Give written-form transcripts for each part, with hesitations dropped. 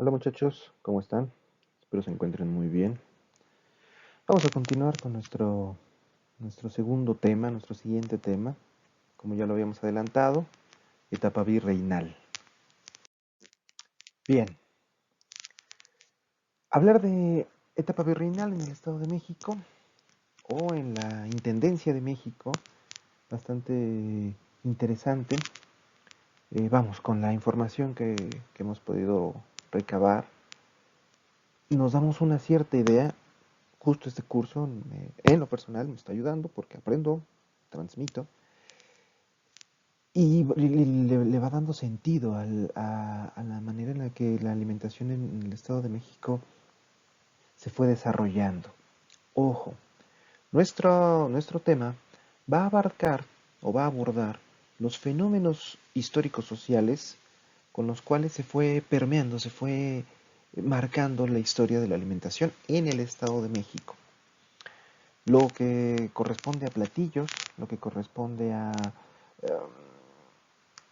Hola muchachos, ¿cómo están? Espero se encuentren muy bien. Vamos a continuar con nuestro segundo tema, nuestro siguiente tema, como ya lo habíamos adelantado, etapa virreinal. Bien, hablar de etapa virreinal en el Estado de México o en la Intendencia de México, bastante interesante. Vamos, con la información que hemos podido recabar, nos damos una cierta idea. Justo este curso, en lo personal, me está ayudando porque aprendo, transmito y le va dando sentido a la manera en la que la alimentación en el Estado de México se fue desarrollando. Ojo, nuestro tema va a abarcar o va a abordar los fenómenos históricos sociales con los cuales se fue permeando, se fue marcando la historia de la alimentación en el Estado de México. Lo que corresponde a platillos, lo que corresponde a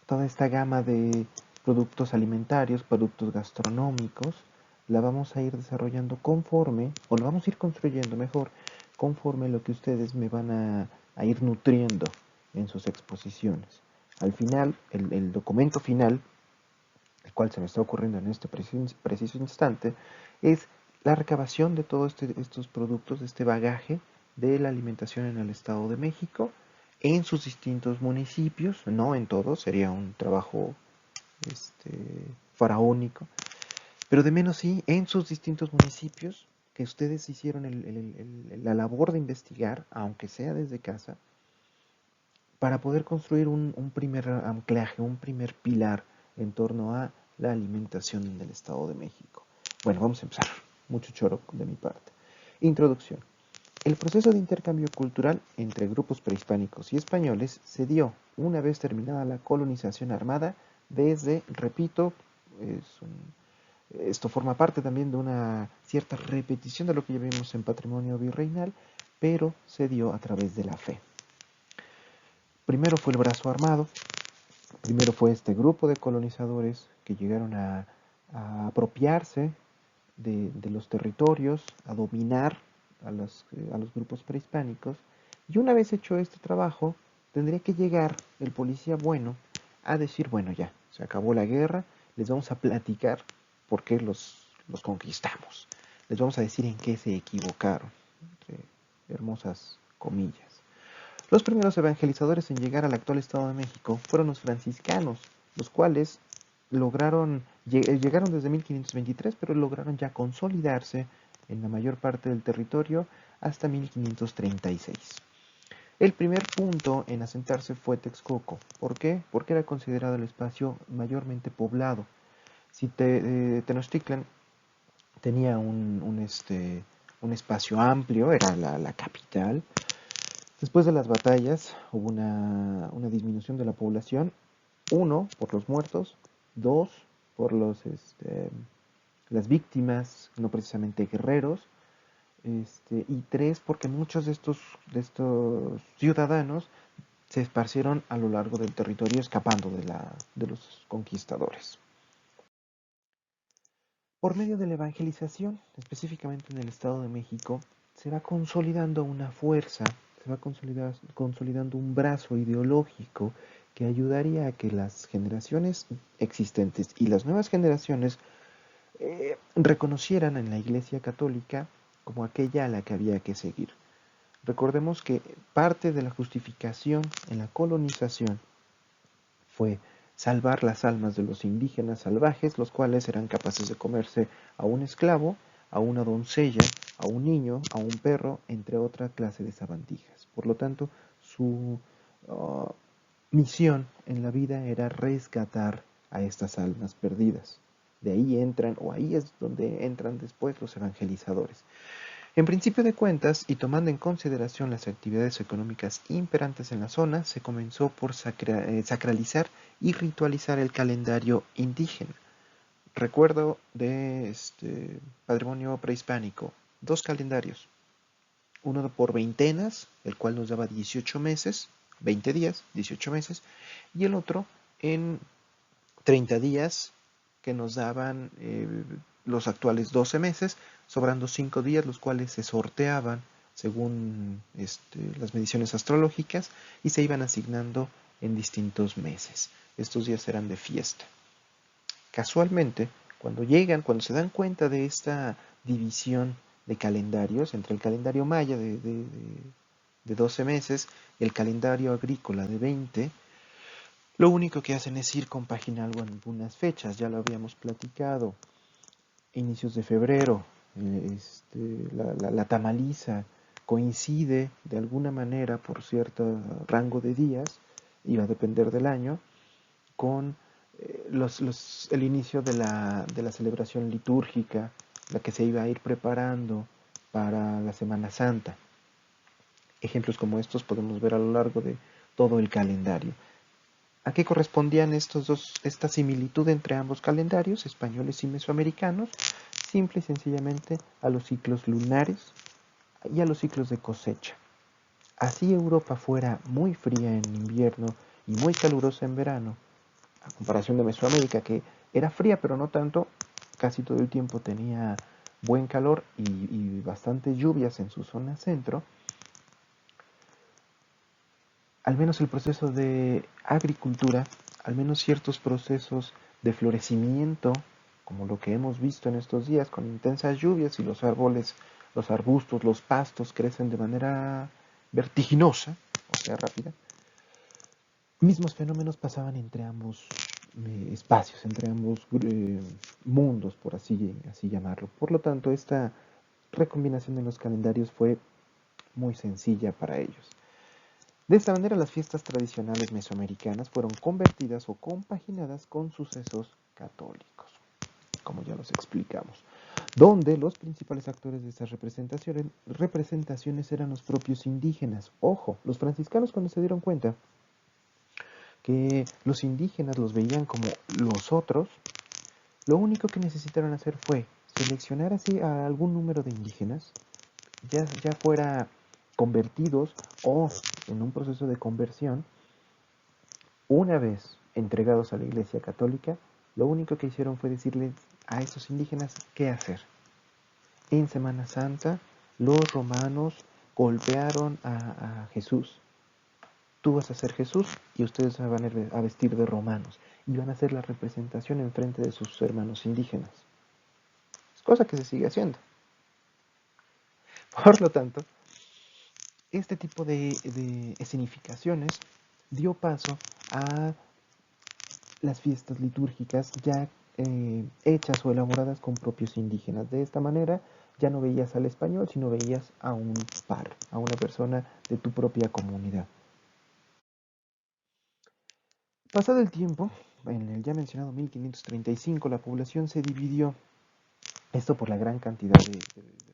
toda esta gama de productos alimentarios, productos gastronómicos, la vamos a ir desarrollando conforme, o la vamos a ir construyendo mejor, conforme lo que ustedes me van a ir nutriendo en sus exposiciones. Al final, el documento final, el cual se me está ocurriendo en este preciso instante, es la recabación de todos estos productos, de este bagaje de la alimentación en el Estado de México, en sus distintos municipios, no en todos, sería un trabajo este, faraónico, pero de menos sí en sus distintos municipios que ustedes hicieron la labor de investigar, aunque sea desde casa, para poder construir un primer anclaje, un primer pilar en torno a la alimentación en el Estado de México. Bueno, vamos a empezar. Mucho choro de mi parte. Introducción. El proceso de intercambio cultural entre grupos prehispánicos y españoles se dio una vez terminada la colonización armada desde, repito, es esto forma parte también de una cierta repetición de lo que ya vimos en patrimonio virreinal, pero se dio a través de la fe. Primero fue el brazo armado, primero fue este grupo de colonizadores que llegaron a apropiarse de los territorios, a dominar a los grupos prehispánicos, y una vez hecho este trabajo, tendría que llegar el policía bueno a decir, bueno ya, se acabó la guerra, les vamos a platicar por qué los conquistamos, les vamos a decir en qué se equivocaron, entre hermosas comillas. Los primeros evangelizadores en llegar al actual Estado de México fueron los franciscanos, los cuales llegaron desde 1523, pero lograron ya consolidarse en la mayor parte del territorio hasta 1536. El primer punto en asentarse fue Texcoco. ¿Por qué? Porque era considerado el espacio mayormente poblado. Si Tenochtitlan tenía un espacio amplio, era la capital. Después de las batallas hubo una disminución de la población, uno, por los muertos, dos, por las víctimas, no precisamente guerreros, y tres, porque muchos de estos ciudadanos se esparcieron a lo largo del territorio escapando de los conquistadores. Por medio de la evangelización, específicamente en el Estado de México, se va consolidando una fuerza, se va consolidando un brazo ideológico que ayudaría a que las generaciones existentes y las nuevas generaciones reconocieran en la Iglesia Católica como aquella a la que había que seguir. Recordemos que parte de la justificación en la colonización fue salvar las almas de los indígenas salvajes, los cuales eran capaces de comerse a un esclavo, a una doncella, a un niño, a un perro, entre otra clase de sabandijas. Por lo tanto, su uh, misión en la vida era rescatar a estas almas perdidas. De ahí entran, o ahí es donde entran después los evangelizadores. En principio de cuentas, y tomando en consideración las actividades económicas imperantes en la zona, se comenzó por sacralizar y ritualizar el calendario indígena. Recuerdo de este patrimonio prehispánico, dos calendarios, uno por veintenas, el cual nos daba 18 meses, 20 días, 18 meses, y el otro en 30 días, que nos daban los actuales 12 meses, sobrando 5 días, los cuales se sorteaban según las mediciones astrológicas y se iban asignando en distintos meses. Estos días eran de fiesta. Casualmente, cuando se dan cuenta de esta división de calendarios entre el calendario maya de 12 meses y el calendario agrícola de 20, lo único que hacen es ir compaginando algunas fechas, ya lo habíamos platicado. Inicios de febrero, la tamaliza coincide de alguna manera por cierto rango de días, iba a depender del año, con el inicio de la celebración litúrgica, la que se iba a ir preparando para la Semana Santa. Ejemplos como estos podemos ver a lo largo de todo el calendario. ¿A qué correspondían esta similitud entre ambos calendarios, españoles y mesoamericanos? Simple y sencillamente a los ciclos lunares y a los ciclos de cosecha. Así Europa fuera muy fría en invierno y muy calurosa en verano, a comparación de Mesoamérica, que era fría pero no tanto, casi todo el tiempo tenía buen calor y bastantes lluvias en su zona centro. Al menos el proceso de agricultura, al menos ciertos procesos de florecimiento, como lo que hemos visto en estos días, con intensas lluvias y los árboles, los arbustos, los pastos crecen de manera vertiginosa, o sea, rápida. Mismos fenómenos pasaban entre ambos espacios, entre ambos mundos, por así llamarlo. Por lo tanto, esta recombinación de los calendarios fue muy sencilla para ellos. De esta manera, las fiestas tradicionales mesoamericanas fueron convertidas o compaginadas con sucesos católicos, como ya los explicamos, donde los principales actores de estas representaciones eran los propios indígenas. Ojo, los franciscanos cuando se dieron cuenta que los indígenas los veían como los otros, lo único que necesitaron hacer fue seleccionar así a algún número de indígenas, ya fuera convertidos o en un proceso de conversión. Una vez entregados a la Iglesia Católica, lo único que hicieron fue decirles a esos indígenas qué hacer. En Semana Santa, los romanos golpearon a Jesús. Tú vas a ser Jesús y ustedes se van a vestir de romanos y van a hacer la representación en frente de sus hermanos indígenas. Es cosa que se sigue haciendo. Por lo tanto, este tipo de escenificaciones dio paso a las fiestas litúrgicas ya hechas o elaboradas con propios indígenas. De esta manera ya no veías al español, sino veías a un par, a una persona de tu propia comunidad. Pasado el tiempo, en el ya mencionado 1535, la población se dividió, esto por la gran cantidad de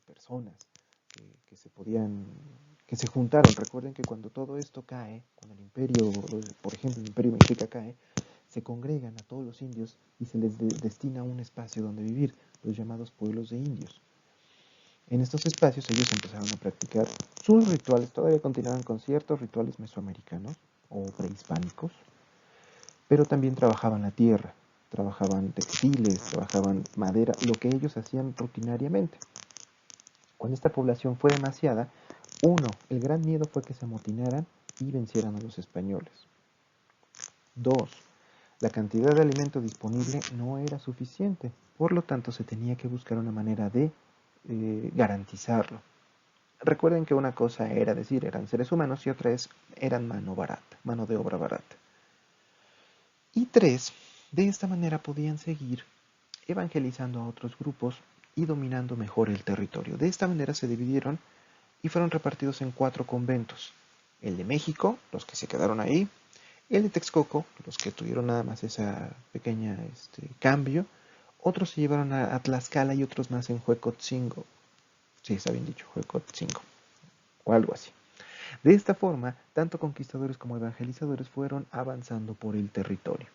personas que se juntaron. Recuerden que cuando todo esto cae, cuando el imperio, por ejemplo, el imperio mexica cae, se congregan a todos los indios y se les destina un espacio donde vivir, los llamados pueblos de indios. En estos espacios ellos empezaron a practicar sus rituales, todavía continuaban con ciertos rituales mesoamericanos o prehispánicos, pero también trabajaban la tierra, trabajaban textiles, trabajaban madera, lo que ellos hacían rutinariamente. Cuando esta población fue demasiada, el gran miedo fue que se amotinaran y vencieran a los españoles. 2, la cantidad de alimento disponible no era suficiente, por lo tanto se tenía que buscar una manera de garantizarlo. Recuerden que una cosa era decir, eran seres humanos y otra eran mano de obra barata. Y 3, de esta manera podían seguir evangelizando a otros grupos y dominando mejor el territorio. De esta manera se dividieron y fueron repartidos en 4 conventos. El de México, los que se quedaron ahí, el de Texcoco, los que tuvieron nada más ese pequeño cambio, otros se llevaron a Tlaxcala y otros más en Huecotzingo. Sí, está bien dicho, Huecotzingo, o algo así. De esta forma, tanto conquistadores como evangelizadores fueron avanzando por el territorio.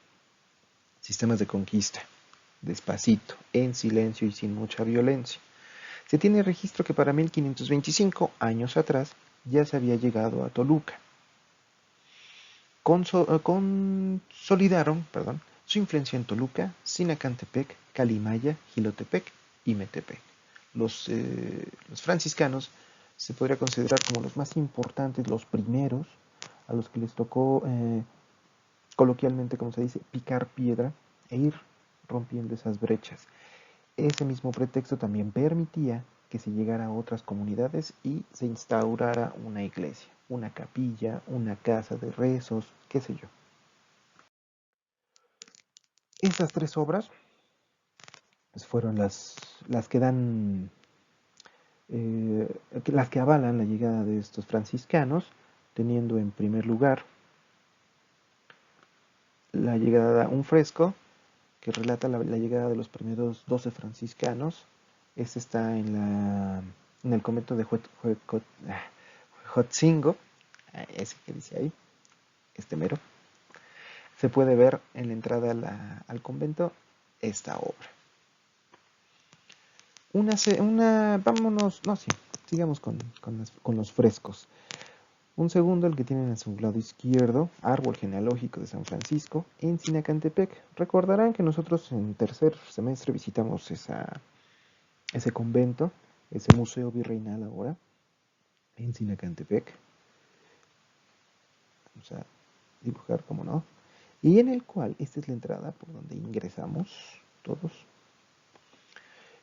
Sistemas de conquista, despacito, en silencio y sin mucha violencia. Se tiene registro que para 1525, años atrás, ya se había llegado a Toluca. Consolidaron Su influencia en Toluca, Sinacantepec, Calimaya, Jilotepec y Metepec. Los franciscanos se podría considerar como los más importantes, los primeros, a los que les tocó, coloquialmente, como se dice, picar piedra e ir rompiendo esas brechas. Ese mismo pretexto también permitía que se llegara a otras comunidades y se instaurara una iglesia, una capilla, una casa de rezos, qué sé yo. Estas tres obras pues, fueron las que dan, las que avalan la llegada de estos franciscanos, teniendo en primer lugar la llegada, un fresco que relata la llegada de los primeros 12 franciscanos. Este está en el convento de Huejotzingo, ese que dice ahí, este mero. Se puede ver en la entrada al convento esta obra. Vámonos, no, sí, sigamos con los frescos. Un segundo, el que tienen a su lado izquierdo, Árbol Genealógico de San Francisco, en Sinacantepec. Recordarán que nosotros en tercer semestre visitamos ese convento, ese museo virreinal ahora, en Sinacantepec. Vamos a dibujar, como no. Y en el cual, esta es la entrada por donde ingresamos todos,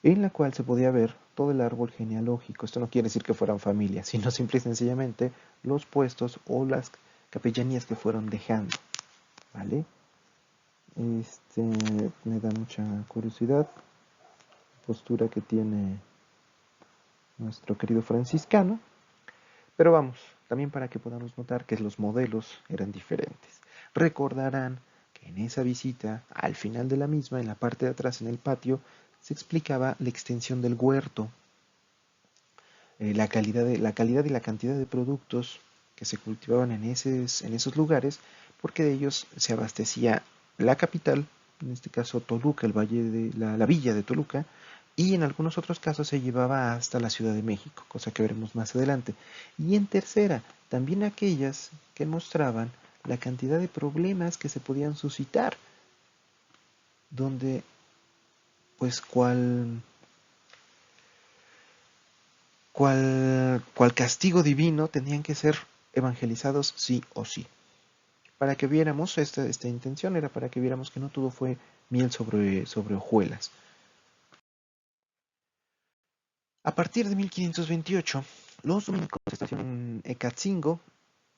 en la cual se podía ver todo el árbol genealógico. Esto no quiere decir que fueran familias, sino simple y sencillamente los puestos o las capellanías que fueron dejando, ¿vale? Me da mucha curiosidad la postura que tiene nuestro querido franciscano, pero vamos, también para que podamos notar que los modelos eran diferentes. Recordarán que en esa visita, al final de la misma, en la parte de atrás, en el patio, se explicaba la extensión del huerto, la calidad y la cantidad de productos que se cultivaban en esos lugares, porque de ellos se abastecía la capital, en este caso Toluca, el valle de la villa de Toluca, y en algunos otros casos se llevaba hasta la Ciudad de México, cosa que veremos más adelante. Y en tercera, también aquellas que mostraban la cantidad de problemas que se podían suscitar, donde, pues, cual castigo divino tenían que ser evangelizados sí o sí. Para que viéramos, esta intención era para que viéramos que no todo fue miel sobre hojuelas. A partir de 1528, los dominicos se establecieron en Ecatzingo,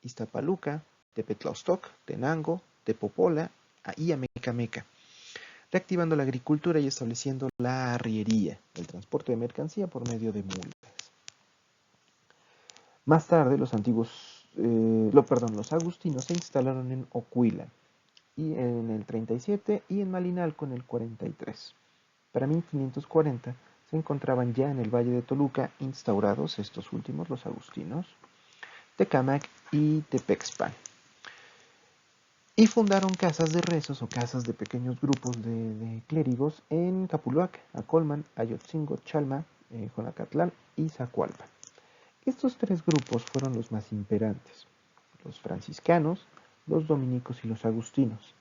Iztapaluca, Tepetlaustoc, Tenango, Tepopola y Amecameca, reactivando la agricultura y estableciendo la arriería, el transporte de mercancía por medio de mulas. Más tarde, los agustinos se instalaron en Ocuila y en el 37 y en Malinalco en el 43. Para 1540 se encontraban ya en el Valle de Toluca instaurados estos últimos, los agustinos, Tecámac y Tepexpan. Y fundaron casas de rezos o casas de pequeños grupos de clérigos en Capuluac, Acolman, Ayotzingo, Chalma, Jonacatlán y Zacualpan. Estos tres grupos fueron los más imperantes: los franciscanos, los dominicos y los agustinos.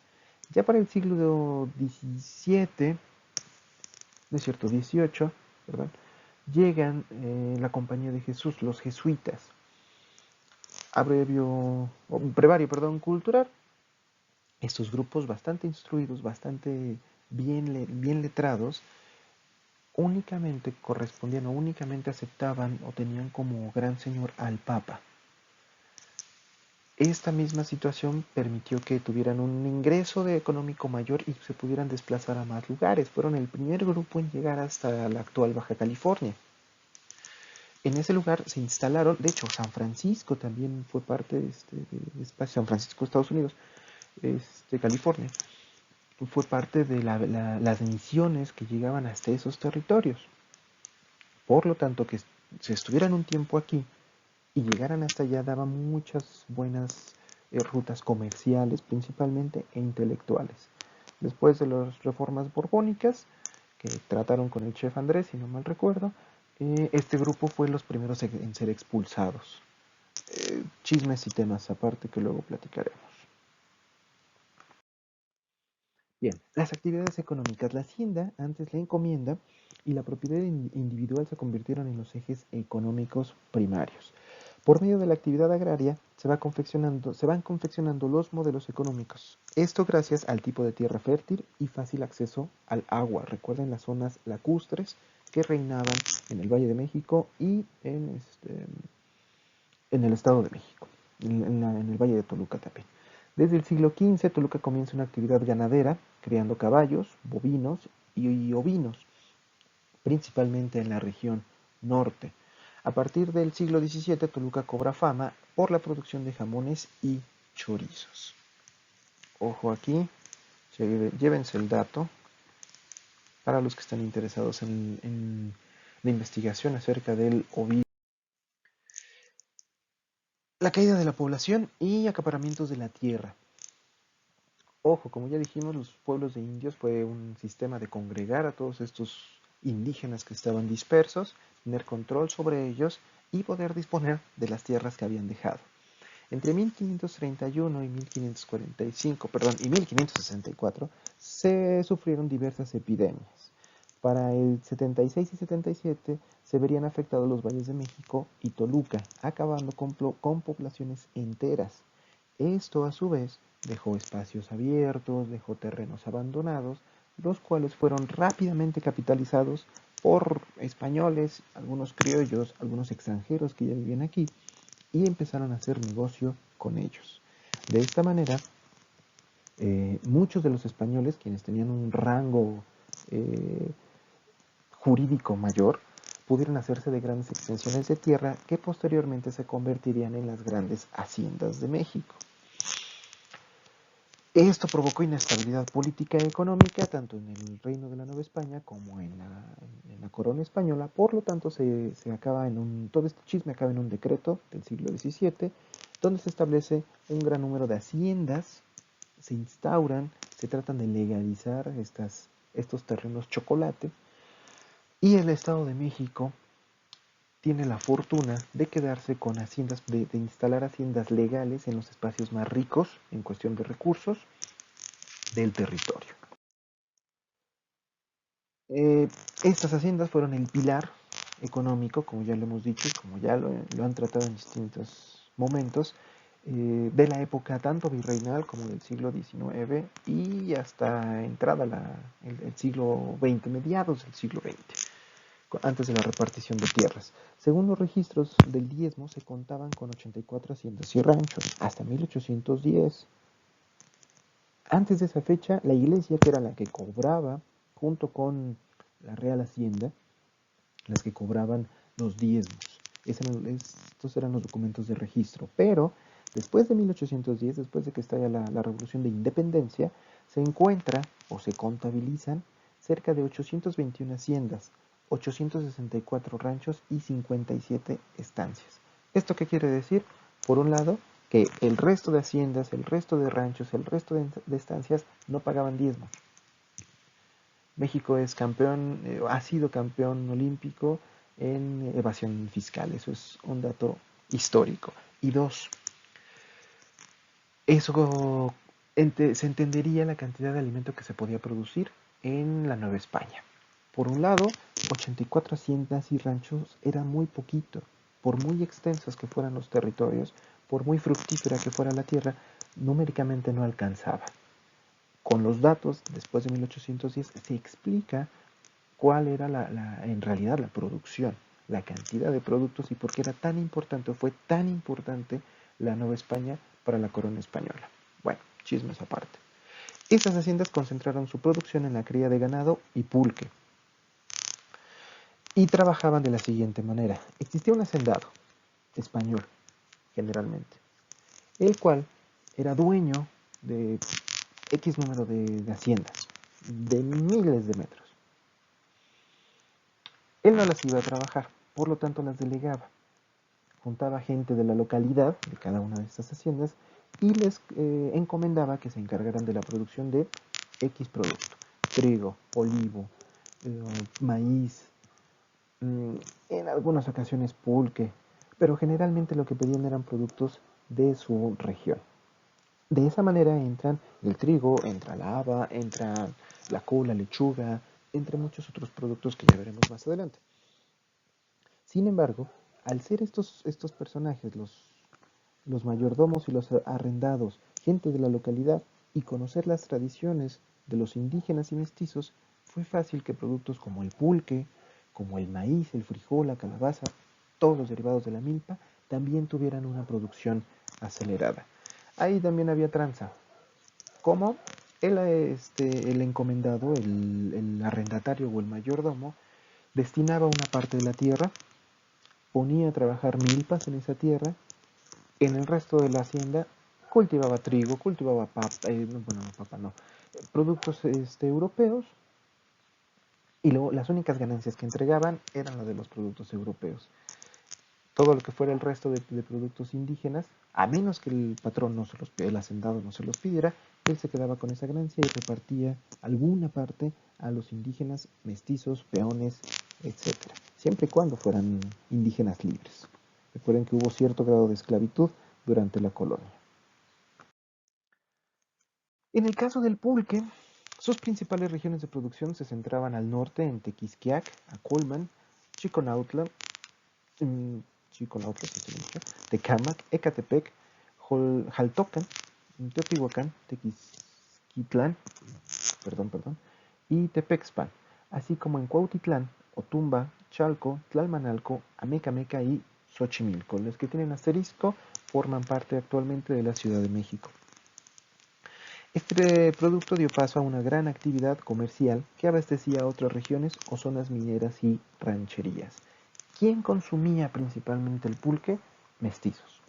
Ya para el siglo XVII, XVIII, perdón, llegan la Compañía de Jesús, los jesuitas, brevario cultural. Estos grupos bastante instruidos, bastante bien letrados, únicamente correspondían o únicamente aceptaban o tenían como gran señor al Papa. Esta misma situación permitió que tuvieran un ingreso económico mayor y se pudieran desplazar a más lugares. Fueron el primer grupo en llegar hasta la actual Baja California. En ese lugar se instalaron, de hecho, San Francisco también fue parte de espacio, San Francisco, Estados Unidos, California, fue parte de las misiones que llegaban hasta esos territorios. Por lo tanto, que se estuvieran un tiempo aquí y llegaran hasta allá daba muchas buenas rutas comerciales principalmente e intelectuales. Después de las reformas borbónicas, que trataron con el chef Andrés, si no mal recuerdo, este grupo fue los primeros en ser expulsados. Chismes y temas aparte que luego platicaremos. Bien, las actividades económicas. La hacienda, antes la encomienda y la propiedad individual se convirtieron en los ejes económicos primarios. Por medio de la actividad agraria se van confeccionando los modelos económicos. Esto gracias al tipo de tierra fértil y fácil acceso al agua. Recuerden las zonas lacustres que reinaban en el Valle de México y en el Estado de México, en el Valle de Toluca también. Desde el siglo XV, Toluca comienza una actividad ganadera, criando caballos, bovinos y ovinos, principalmente en la región norte. A partir del siglo XVII, Toluca cobra fama por la producción de jamones y chorizos. Ojo aquí, llévense el dato para los que están interesados en la investigación acerca del ovino. La caída de la población y acaparamientos de la tierra. Ojo, como ya dijimos, los pueblos de indios fue un sistema de congregar a todos estos indígenas que estaban dispersos, tener control sobre ellos y poder disponer de las tierras que habían dejado. Entre 1531 y 1545, perdón, y 1564 se sufrieron diversas epidemias. Para el 76 y 77 se verían afectados los valles de México y Toluca, acabando con poblaciones enteras. Esto a su vez dejó espacios abiertos, dejó terrenos abandonados, los cuales fueron rápidamente capitalizados por españoles, algunos criollos, algunos extranjeros que ya vivían aquí, y empezaron a hacer negocio con ellos. De esta manera, muchos de los españoles, quienes tenían un rango eh, jurídico mayor, pudieron hacerse de grandes extensiones de tierra que posteriormente se convertirían en las grandes haciendas de México. Esto provocó inestabilidad política y económica tanto en el Reino de la Nueva España como en la corona española. Por lo tanto, todo este chisme acaba en un decreto del siglo XVII, donde se establece un gran número de haciendas, se instauran, se tratan de legalizar estos terrenos chocolate, y el Estado de México tiene la fortuna de quedarse con haciendas, de instalar haciendas legales en los espacios más ricos en cuestión de recursos del territorio. Eh, Estas haciendas fueron el pilar económico, como ya lo hemos dicho y como ya lo han tratado en distintos momentos, de la época tanto virreinal como del siglo XIX y hasta entrada el siglo XX, mediados del siglo XX, antes de la repartición de tierras. Según los registros del diezmo, se contaban con 84 haciendas y ranchos, hasta 1810. Antes de esa fecha, la iglesia, que era la que cobraba, junto con la Real Hacienda, las que cobraban los diezmos. Estos eran los documentos de registro. Pero después de 1810, después de que estalla la Revolución de Independencia, se encuentra o se contabilizan cerca de 821 haciendas, 864 ranchos y 57 estancias. ¿Esto qué quiere decir? Por un lado, que el resto de haciendas, el resto de ranchos, el resto de estancias no pagaban diezmo. México es campeón, ha sido campeón olímpico en evasión fiscal. Eso es un dato histórico. Y dos, eso se entendería la cantidad de alimento que se podía producir en la Nueva España. Por un lado, 84 haciendas y ranchos era muy poquito. Por muy extensos que fueran los territorios, por muy fructífera que fuera la tierra, numéricamente no alcanzaba. Con los datos, después de 1810, se explica cuál era en realidad la producción, la cantidad de productos y por qué era tan importante o fue tan importante la Nueva España para la corona española. Bueno, chismes aparte. Estas haciendas concentraron su producción en la cría de ganado y pulque y trabajaban de la siguiente manera. Existía un hacendado español, generalmente, el cual era dueño de X número de haciendas, de miles de metros. Él no las iba a trabajar, por lo tanto las delegaba. Juntaba gente de la localidad, de cada una de estas haciendas, y les encomendaba que se encargaran de la producción de X producto. Trigo, olivo, maíz, en algunas ocasiones pulque, pero generalmente lo que pedían eran productos de su región. De esa manera entran el trigo, entra la haba, entra la col, la lechuga, entre muchos otros productos que ya veremos más adelante. Sin embargo, al ser estos personajes, los mayordomos y los arrendados, gente de la localidad, y conocer las tradiciones de los indígenas y mestizos, fue fácil que productos como el pulque, como el maíz, el frijol, la calabaza, todos los derivados de la milpa, también tuvieran una producción acelerada. Ahí también había tranza. ¿Cómo? El encomendado, el arrendatario o el mayordomo, destinaba una parte de la tierra, ponía a trabajar milpas en esa tierra, en el resto de la hacienda cultivaba trigo, cultivaba papa, bueno, no, papa no, productos europeos, y luego las únicas ganancias que entregaban eran las de los productos europeos. Todo lo que fuera el resto de productos indígenas, a menos que el patrón no se los, el hacendado no se los pidiera, él se quedaba con esa ganancia y repartía alguna parte a los indígenas, mestizos, peones, etcétera, siempre y cuando fueran indígenas libres. Recuerden que hubo cierto grado de esclavitud durante la colonia. En el caso del pulque, sus principales regiones de producción se centraban al norte en Tequisquiac, Acolman, Chiconautla, mm, Chiconautla, Tecámac, Ecatepec, Jaltocan, Teotihuacán, Tequisquitlán, y Tepexpan, así como en Cuautitlán, Otumba, Chalco, Tlalmanalco, Amecameca y Xochimilco. Los que tienen asterisco forman parte actualmente de la Ciudad de México. Este producto dio paso a una gran actividad comercial que abastecía a otras regiones o zonas mineras y rancherías. ¿Quién consumía principalmente el pulque? Mestizos.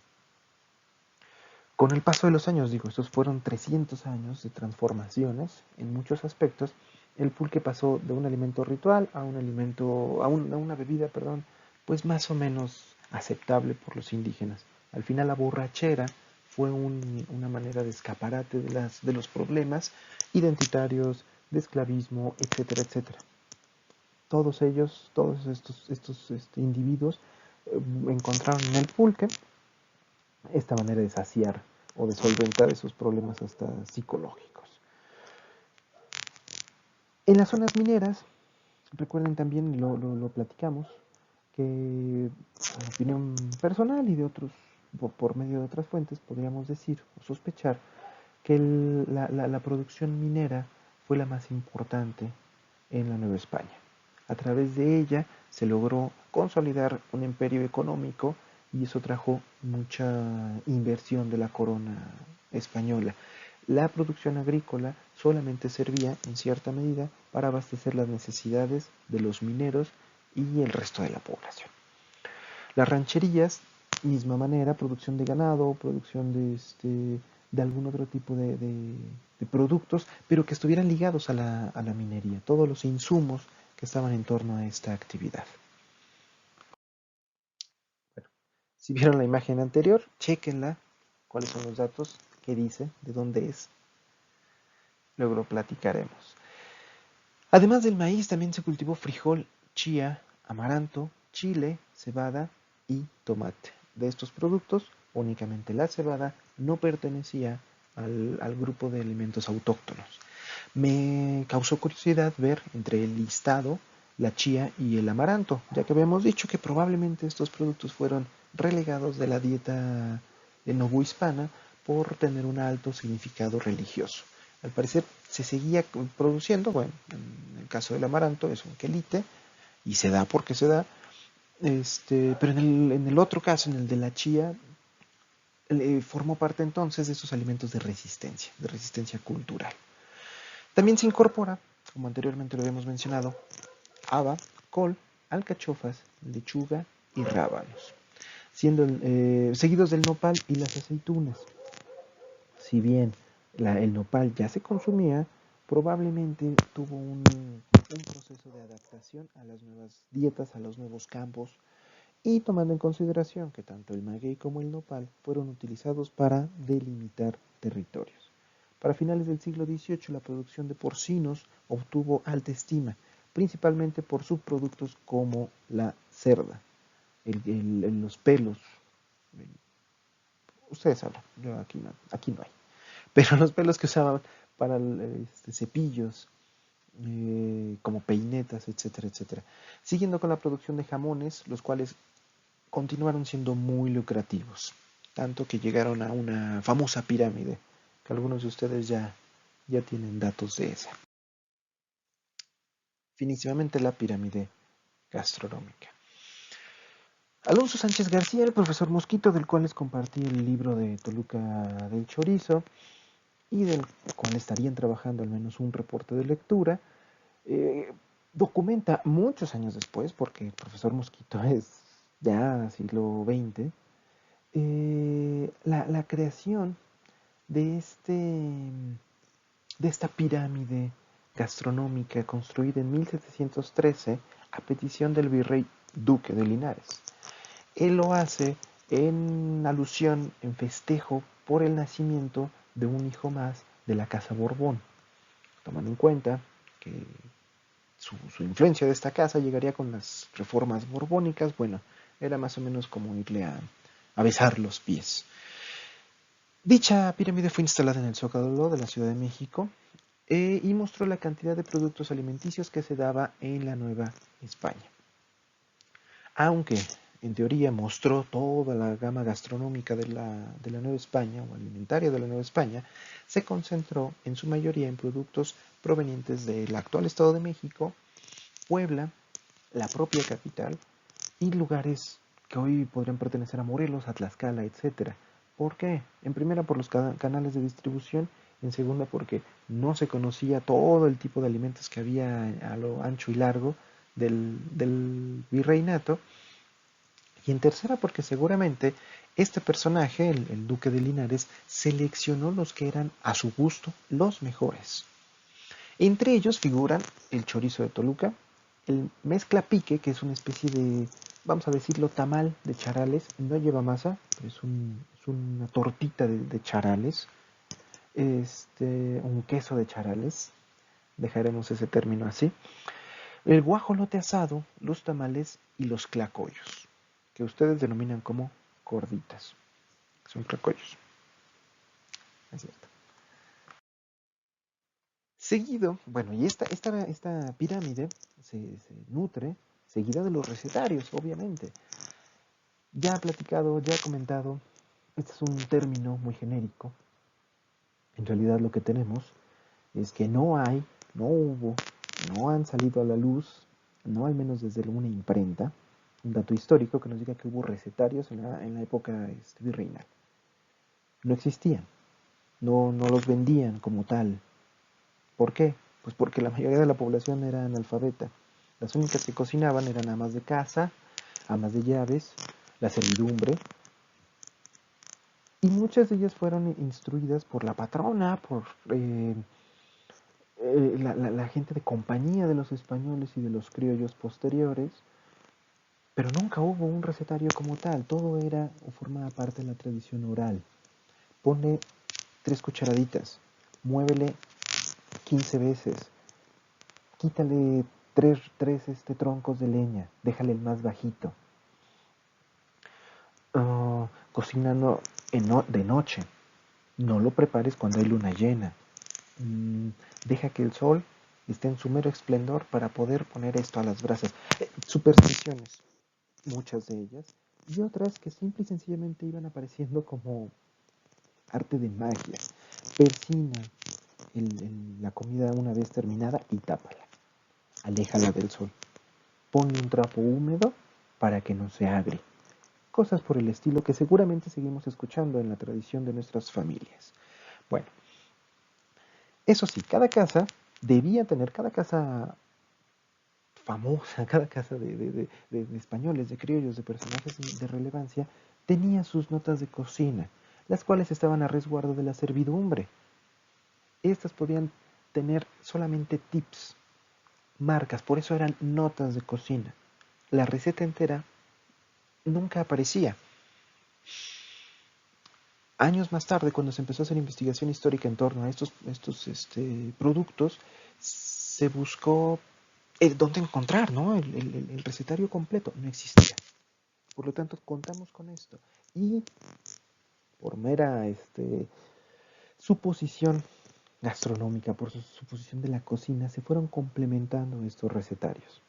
Con el paso de los años, digo, estos fueron 300 años de transformaciones en muchos aspectos, el pulque pasó de un alimento ritual a un alimento, a una bebida, perdón, pues más o menos aceptable por los indígenas. Al final la borrachera fue una manera de escaparate de los problemas identitarios, de esclavismo, etcétera, etcétera. Todos ellos, todos estos individuos encontraron en el pulque esta manera de saciar o de solventar esos problemas hasta psicológicos. En las zonas mineras, recuerden también, lo platicamos, que en opinión personal y de otros, por medio de otras fuentes, podríamos decir o sospechar que la producción minera fue la más importante en la Nueva España. A través de ella se logró consolidar un imperio económico y eso trajo mucha inversión de la corona española. La producción agrícola solamente servía, en cierta medida, para abastecer las necesidades de los mineros y el resto de la población. Las rancherías, misma manera, producción de ganado, producción de algún otro tipo de productos, pero que estuvieran ligados a la minería, todos los insumos que estaban en torno a esta actividad. Bueno, si vieron la imagen anterior, chequenla, cuáles son los datos, qué dice, de dónde es, luego lo platicaremos. Además del maíz, también se cultivó frijol, chía, amaranto, chile, cebada y tomate. De estos productos, únicamente la cebada no pertenecía al grupo de alimentos autóctonos. Me causó curiosidad ver entre el listado la chía y el amaranto, ya que habíamos dicho que probablemente estos productos fueron relegados de la dieta novohispana por tener un alto significado religioso. Al parecer se seguía produciendo, bueno, en el caso del amaranto es un quelite y se da porque se da, pero en el otro caso, en el de la chía, formó parte entonces de esos alimentos de resistencia cultural. También se incorpora, como anteriormente lo habíamos mencionado, haba, col, alcachofas, lechuga y rábanos, siendo seguidos del nopal y las aceitunas. Si bien el nopal ya se consumía, probablemente tuvo un proceso de adaptación a las nuevas dietas, a los nuevos campos, y tomando en consideración que tanto el maguey como el nopal fueron utilizados para delimitar territorios. Para finales del siglo XVIII, la producción de porcinos obtuvo alta estima, principalmente por subproductos como la cerda, los pelos. Ustedes saben, yo aquí no hay. pero los pelos que usaban para cepillos, como peinetas, etcétera, etcétera. Siguiendo con la producción de jamones, los cuales continuaron siendo muy lucrativos, tanto que llegaron a una famosa pirámide, que algunos de ustedes ya tienen datos de esa. Finísimamente la pirámide gastronómica. Alonso Sánchez García, el profesor Mosquito, del cual les compartí el libro de Toluca del Chorizo y del cual estarían trabajando al menos un reporte de lectura, documenta muchos años después, porque el profesor Mosquito es ya siglo XX, la creación de, de esta pirámide gastronómica construida en 1713 a petición del virrey Duque de Linares. Él lo hace en alusión, en festejo por el nacimiento de un hijo más de la Casa Borbón, tomando en cuenta que su influencia de esta casa llegaría con las reformas borbónicas. Bueno, era más o menos como irle a besar los pies. Dicha pirámide fue instalada en el Zócalo de la Ciudad de México y mostró la cantidad de productos alimenticios que se daba en la Nueva España. Aunque en teoría mostró toda la gama gastronómica de la Nueva España o alimentaria de la Nueva España, se concentró en su mayoría en productos provenientes del actual Estado de México, Puebla, la propia capital y lugares que hoy podrían pertenecer a Morelos, a Tlaxcala, etc. ¿Por qué? En primera por los canales de distribución, en segunda porque no se conocía todo el tipo de alimentos que había a lo ancho y largo del virreinato, y en tercera porque seguramente este personaje, el duque de Linares, seleccionó los que eran a su gusto los mejores. Entre ellos figuran el chorizo de Toluca, el mezcla pique, que es una especie de, vamos a decirlo, tamal de charales, no lleva masa, pero es una tortita de charales, un queso de charales, dejaremos ese término así, el guajolote asado, los tamales y los tlacoyos, que ustedes denominan como gorditas, son tlacoyos, es cierto. Seguido, bueno, y esta pirámide se nutre seguida de los recetarios, obviamente. Ya platicado, ya comentado, este es un término muy genérico. En realidad lo que tenemos es que no hubo, no han salido a la luz, no al menos desde una imprenta, un dato histórico que nos diga que hubo recetarios en la época virreinal. No existían, no los vendían como tal. ¿Por qué? Pues porque la mayoría de la población era analfabeta. Las únicas que cocinaban eran amas de casa, amas de llaves, la servidumbre, y muchas de ellas fueron instruidas por la patrona, por la gente de compañía de los españoles y de los criollos posteriores, pero nunca hubo un recetario como tal, todo era o formaba parte de la tradición oral. Ponle 3 cucharaditas, muévele 15 veces, quítale tres troncos de leña, déjale el más bajito. Cocinando de noche, no lo prepares cuando hay luna llena. Deja que el sol esté en su mero esplendor para poder poner esto a las brasas. Supersticiones, muchas de ellas, y otras que simple y sencillamente iban apareciendo como arte de magia. Persina la comida una vez terminada y tápala. Aléjala del sol. Ponle un trapo húmedo para que no se agre. Cosas por el estilo que seguramente seguimos escuchando en la tradición de nuestras familias. Bueno, eso sí, cada casa famosa, cada casa de españoles, de criollos, de personajes de relevancia, tenía sus notas de cocina, las cuales estaban a resguardo de la servidumbre. Estas podían tener solamente tips, marcas, por eso eran notas de cocina. La receta entera nunca aparecía. Años más tarde, cuando se empezó a hacer investigación histórica en torno a estos productos, se buscó dónde encontrar, ¿no? El recetario completo. No existía. Por lo tanto, contamos con esto. Y por mera su posición gastronómica, por su posición de la cocina, se fueron complementando estos recetarios.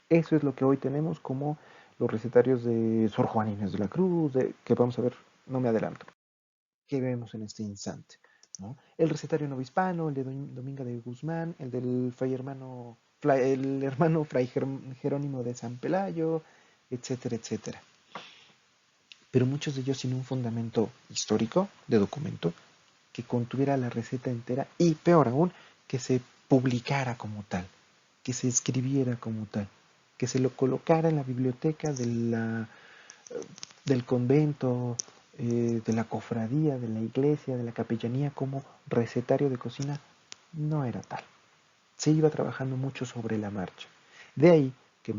Eso es lo que hoy tenemos como los recetarios de Sor Juana Inés de la Cruz, que vamos a ver, no me adelanto, que vemos en este instante, ¿no? El recetario novohispano, el de Dominga de Guzmán, el del el hermano Fray Jerónimo de San Pelayo, etcétera, etcétera. Pero muchos de ellos sin un fundamento histórico de documento que contuviera la receta entera y, peor aún, que se publicara como tal, que se escribiera como tal, que se lo colocara en la biblioteca del convento, de la cofradía, de la iglesia, de la capellanía como recetario de cocina, no era tal. Se iba trabajando mucho sobre la marcha. De ahí que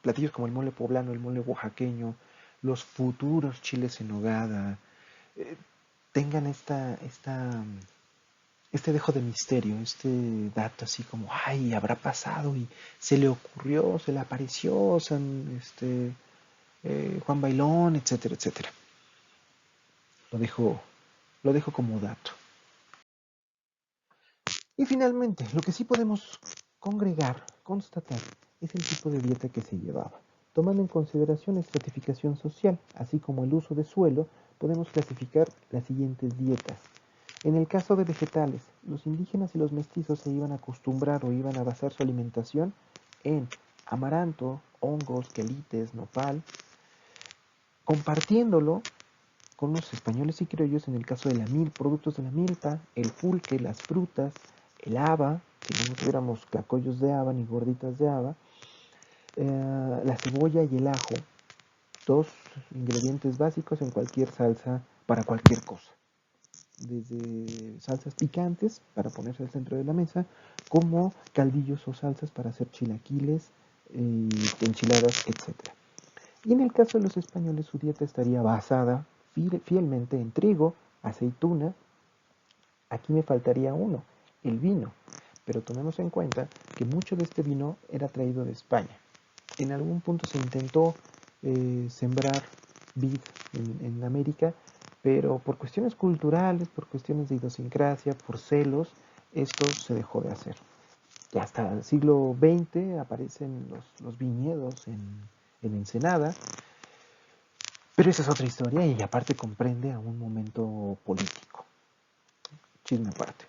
platillos como el mole poblano, el mole oaxaqueño, los futuros chiles en nogada, eh, tengan este dejo de misterio, este dato así como, ay, habrá pasado y se le ocurrió, se le apareció Juan Bailón, etcétera, etcétera. Lo dejo, lo dejo como dato. Y finalmente, lo que sí podemos congregar, constatar, es el tipo de dieta que se llevaba. Tomando en consideración la estratificación social, así como el uso de suelo, podemos clasificar las siguientes dietas. En el caso de vegetales, los indígenas y los mestizos se iban a acostumbrar o iban a basar su alimentación en amaranto, hongos, quelites, nopal, compartiéndolo con los españoles y criollos en el caso de la productos de la milpa, el pulque, las frutas, el haba, que no tuviéramos tlacoyos de haba ni gorditas de haba, la cebolla y el ajo, dos ingredientes básicos en cualquier salsa para cualquier cosa. Desde salsas picantes para ponerse al centro de la mesa, como caldillos o salsas para hacer chilaquiles, enchiladas, etc. Y en el caso de los españoles, su dieta estaría basada fielmente en trigo, aceituna. Aquí me faltaría uno, el vino. Pero tomemos en cuenta que mucho de este vino era traído de España. En algún punto se intentó sembrar vid en América, pero por cuestiones culturales, por cuestiones de idiosincrasia, por celos, esto se dejó de hacer. Ya hasta el siglo XX aparecen los viñedos en Ensenada, pero esa es otra historia y aparte comprende a un momento político. Chisme aparte.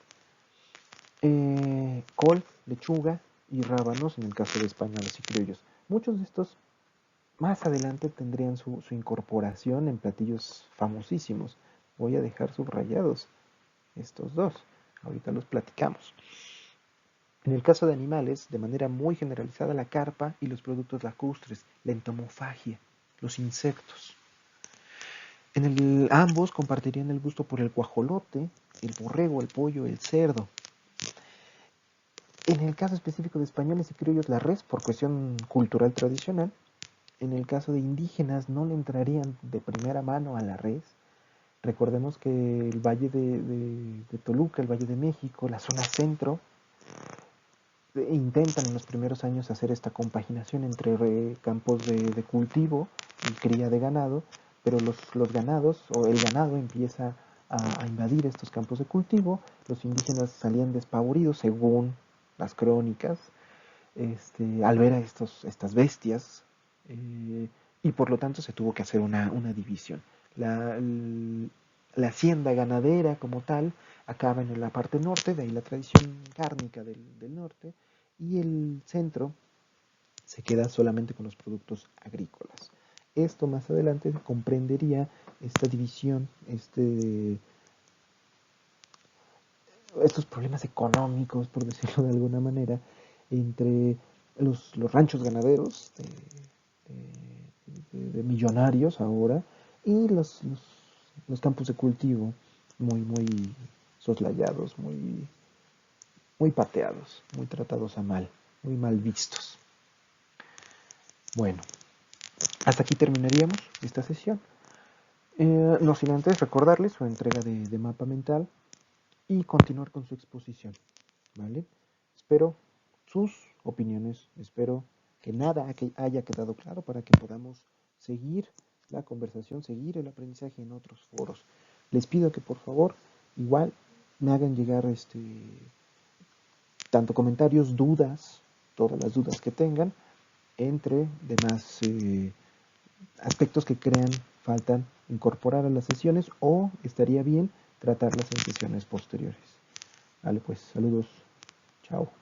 Col, lechuga y rábanos en el caso de españoles y criollos. Muchos de estos más adelante tendrían su incorporación en platillos famosísimos. Voy a dejar subrayados estos dos. Ahorita los platicamos. En el caso de animales, de manera muy generalizada, la carpa y los productos lacustres, la entomofagia, los insectos. Ambos compartirían el gusto por el guajolote, el borrego, el pollo, el cerdo. En el caso específico de españoles y criollos, la res, por cuestión cultural tradicional. En el caso de indígenas, no le entrarían de primera mano a la res. Recordemos que el valle de Toluca, el Valle de México, la zona centro, intentan en los primeros años hacer esta compaginación entre campos de cultivo y cría de ganado, pero los ganados o el ganado empieza a invadir estos campos de cultivo, los indígenas salían despavoridos según las crónicas, al ver a estas bestias, y por lo tanto se tuvo que hacer una división. La hacienda ganadera como tal acaba en la parte norte, de ahí la tradición cárnica del norte, y el centro se queda solamente con los productos agrícolas. Esto más adelante comprendería esta división, estos problemas económicos, por decirlo de alguna manera, entre los ranchos ganaderos de millonarios ahora y los campos de cultivo muy soslayados, muy pateados, muy tratados a mal, muy mal vistos. Bueno, hasta aquí terminaríamos esta sesión. No sin antes recordarles su entrega de mapa mental y continuar con su exposición, ¿vale? Espero sus opiniones, espero que nada haya quedado claro para que podamos seguir la conversación, seguir el aprendizaje en otros foros. Les pido que por favor igual me hagan llegar tanto comentarios, dudas, todas las dudas que tengan, entre demás aspectos que crean faltan incorporar a las sesiones o estaría bien tratarlas en sesiones posteriores. Vale, pues saludos, chao.